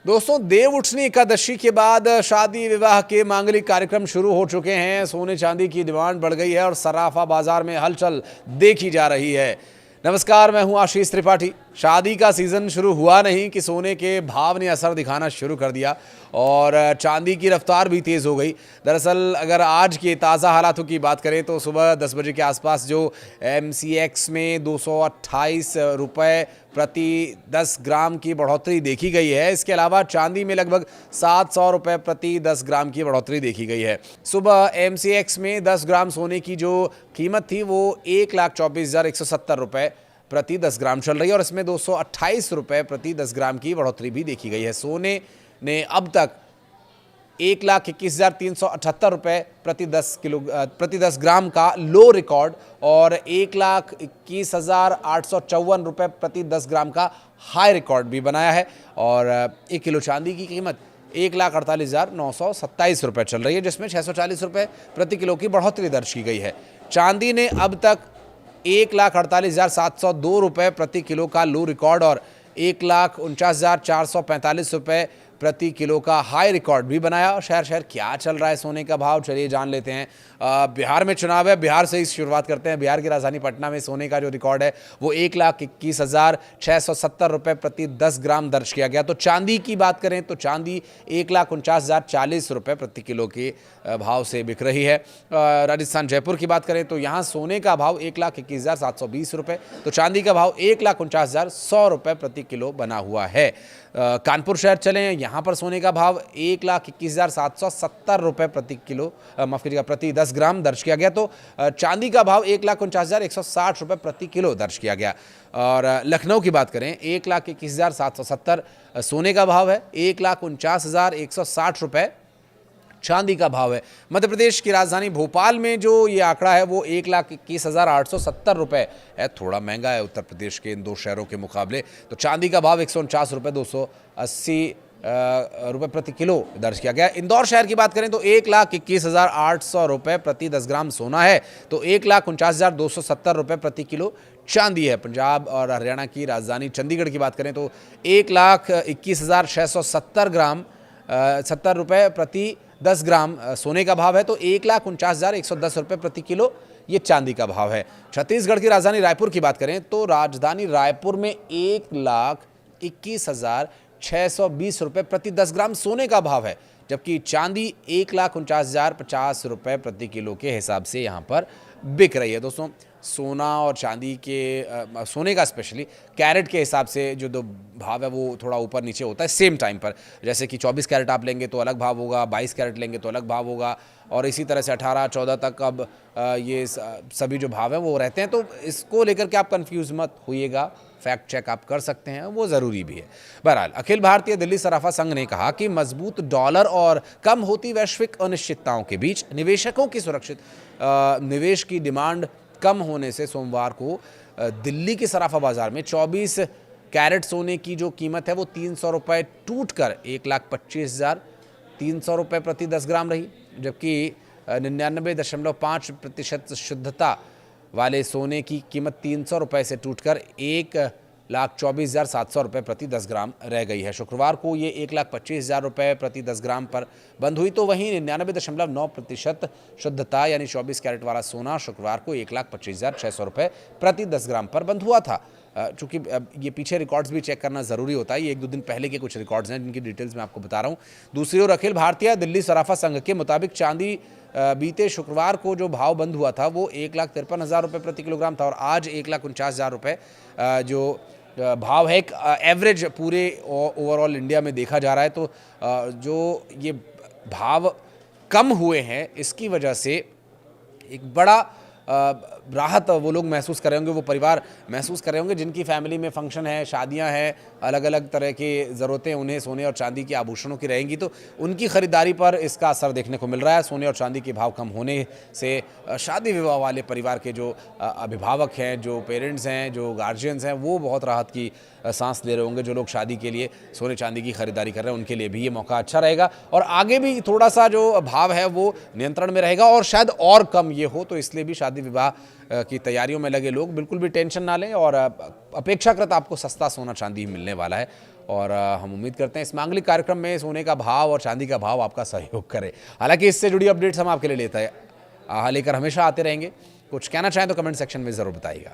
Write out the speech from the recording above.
दोस्तों, देव उठनी एकादशी के बाद शादी विवाह के मांगलिक कार्यक्रम शुरू हो चुके हैं। सोने चांदी की डिमांड बढ़ गई है और सराफा बाजार में हलचल देखी जा रही है। नमस्कार, मैं हूं आशीष त्रिपाठी। शादी का सीजन शुरू हुआ नहीं कि सोने के भाव ने असर दिखाना शुरू कर दिया और चांदी की रफ्तार भी तेज़ हो गई। दरअसल अगर आज के ताज़ा हालातों की बात करें तो सुबह 10 बजे के आसपास जो MCX में 228 रुपये प्रति 10 ग्राम की बढ़ोतरी देखी गई है। इसके अलावा चांदी में लगभग 700 रुपये प्रति 10 ग्राम की बढ़ोतरी देखी गई है। सुबह MCX में 10 ग्राम सोने की जो कीमत थी वो 1,24,170 रुपये प्रति 10 ग्राम चल रही है और इसमें 228 रुपये प्रति 10 ग्राम की बढ़ोतरी भी देखी गई है। सोने ने अब तक 1,21,378 रुपये प्रति 10 ग्राम का लो रिकॉर्ड और 1,21,854 रुपये प्रति 10 ग्राम का हाई रिकॉर्ड भी बनाया है। और 1 किलो चांदी की कीमत 1,48,927 रुपये चल रही है, जिसमें 640 रुपये प्रति किलो की बढ़ोतरी दर्ज की गई है। चांदी ने अब तक 1,48,702 रुपये प्रति किलो का लो रिकॉर्ड और 1,49,445 रुपये प्रति किलो का हाई रिकॉर्ड भी बनाया। शहर शहर क्या चल रहा है सोने का भाव, चलिए जान लेते हैं। बिहार में चुनाव है, बिहार से ही शुरुआत करते हैं। बिहार की राजधानी पटना में सोने का जो रिकॉर्ड है वो 1,21,670 रुपये प्रति 10 ग्राम दर्ज किया गया। तो चांदी की बात करें तो चांदी 1,49,040 रुपये प्रति किलो के भाव से बिक रही है। राजस्थान जयपुर की बात करें तो यहाँ सोने का भाव 1,21,720 रुपये, तो चांदी का भाव 1,49,100 रुपये प्रति किलो बना हुआ है। कानपुर शहर चलें, यहाँ पर सोने का भाव 1,21,770 रुपये प्रति किलो माफ करिएगा प्रति 10 ग्राम दर्ज किया गया। तो चांदी का भाव 1,49,160 रुपये प्रति किलो दर्ज किया गया। और लखनऊ की बात करें 1,21,770 सोने का भाव है, 1,49,160 रुपये चांदी का भाव है। मध्य प्रदेश की राजधानी भोपाल में जो ये आंकड़ा है वो 1,21,870 रुपये है। थोड़ा महंगा है उत्तर प्रदेश के इन दो शहरों के मुकाबले। तो चांदी का भाव 149 रुपये 280 रुपये प्रति किलो दर्ज किया गया। इंदौर शहर की बात करें तो 1,21,800 रुपये प्रति 10 ग्राम सोना है, तो 1,49,270 रुपये प्रति किलो चांदी है। पंजाब और हरियाणा की राजधानी चंडीगढ़ की बात करें तो 1,21,670 रुपये प्रति 10 ग्राम सोने का भाव है, तो 1,49,110 रुपये प्रति किलो ये चांदी का भाव है। छत्तीसगढ़ की राजधानी रायपुर की बात करें तो राजधानी रायपुर में 1,21,620 रुपये प्रति 10 ग्राम सोने का भाव है, जबकि चांदी 1,49,050 रुपये प्रति किलो के हिसाब से यहाँ पर बिक रही है। दोस्तों, सोना और चांदी के सोने का स्पेशली कैरेट के हिसाब से जो दो भाव है वो थोड़ा ऊपर नीचे होता है सेम टाइम पर। जैसे कि 24 कैरेट आप लेंगे तो अलग भाव होगा, 22 कैरेट लेंगे तो अलग भाव होगा, और इसी तरह से 18-14 तक अब ये सभी जो भाव हैं वो रहते हैं। तो इसको लेकर के आप कंफ्यूज मत होइएगा, फैक्ट चेक आप कर सकते हैं, वो ज़रूरी भी है। बहरहाल, अखिल भारतीय दिल्ली सराफा संघ ने कहा कि मजबूत डॉलर और कम होती वैश्विक अनिश्चितताओं के बीच निवेशकों की सुरक्षित निवेश की डिमांड कम होने से सोमवार को दिल्ली के सराफा बाजार में 24 कैरेट सोने की जो कीमत है वो 300 रुपये टूट कर 1,25,300 रुपये प्रति 10 ग्राम रही, जबकि 99.5% शुद्धता वाले सोने की कीमत 300 रुपये से टूटकर 1,24,700 रुपये प्रति 10 ग्राम रह गई है। शुक्रवार को ये 1,25,000 रुपये प्रति 10 ग्राम पर बंद हुई। तो वहीं 99.9% शुद्धता यानी 24 कैरेट वाला सोना शुक्रवार को 1,25,600 रुपये प्रति 10 ग्राम पर बंद हुआ था। चूँकि ये पीछे रिकॉर्ड्स भी चेक करना ज़रूरी होता है, ये 1-2 दिन पहले के कुछ रिकॉर्ड्स हैं जिनकी डिटेल्स मैं आपको बता रहा हूँ। दूसरी ओर अखिल भारतीय दिल्ली सराफा संघ के मुताबिक चांदी बीते शुक्रवार को जो भाव बंद हुआ था वो 1,53,000 रुपये प्रति किलोग्राम था और आज 1,49,000 रुपये जो भाव है एक एवरेज पूरे ओवरऑल इंडिया में देखा जा रहा है। तो जो ये भाव कम हुए हैं इसकी वजह से एक बड़ा राहत वो लोग महसूस कर रहे होंगे, वो परिवार महसूस कर रहे होंगे जिनकी फैमिली में फंक्शन है, शादियां हैं, अलग अलग तरह की ज़रूरतें उन्हें सोने और चांदी के आभूषणों की रहेंगी, तो उनकी ख़रीदारी पर इसका असर देखने को मिल रहा है। सोने और चांदी के भाव कम होने से शादी विवाह वाले परिवार के जो अभिभावक हैं, जो पेरेंट्स हैं, जो गार्जियंस हैं, वो बहुत राहत की सांस ले रहे होंगे। जो लोग शादी के लिए सोने चांदी की खरीदारी कर रहे हैं उनके लिए भी ये मौका अच्छा रहेगा और आगे भी थोड़ा सा जो भाव है वो नियंत्रण में रहेगा और शायद और कम ये हो। तो इसलिए भी शादी विवाह की तैयारियों में लगे लोग बिल्कुल भी टेंशन ना लें और अपेक्षाकृत आपको सस्ता सोना चांदी मिलने वाला है और हम उम्मीद करते हैं इस मांगलिक कार्यक्रम में सोने का भाव और चांदी का भाव आपका सहयोग करे। हालांकि इससे जुड़ी अपडेट्स हम आपके लिए लेकर हमेशा आते रहेंगे। कुछ कहना चाहें तो कमेंट सेक्शन में ज़रूर बताइएगा।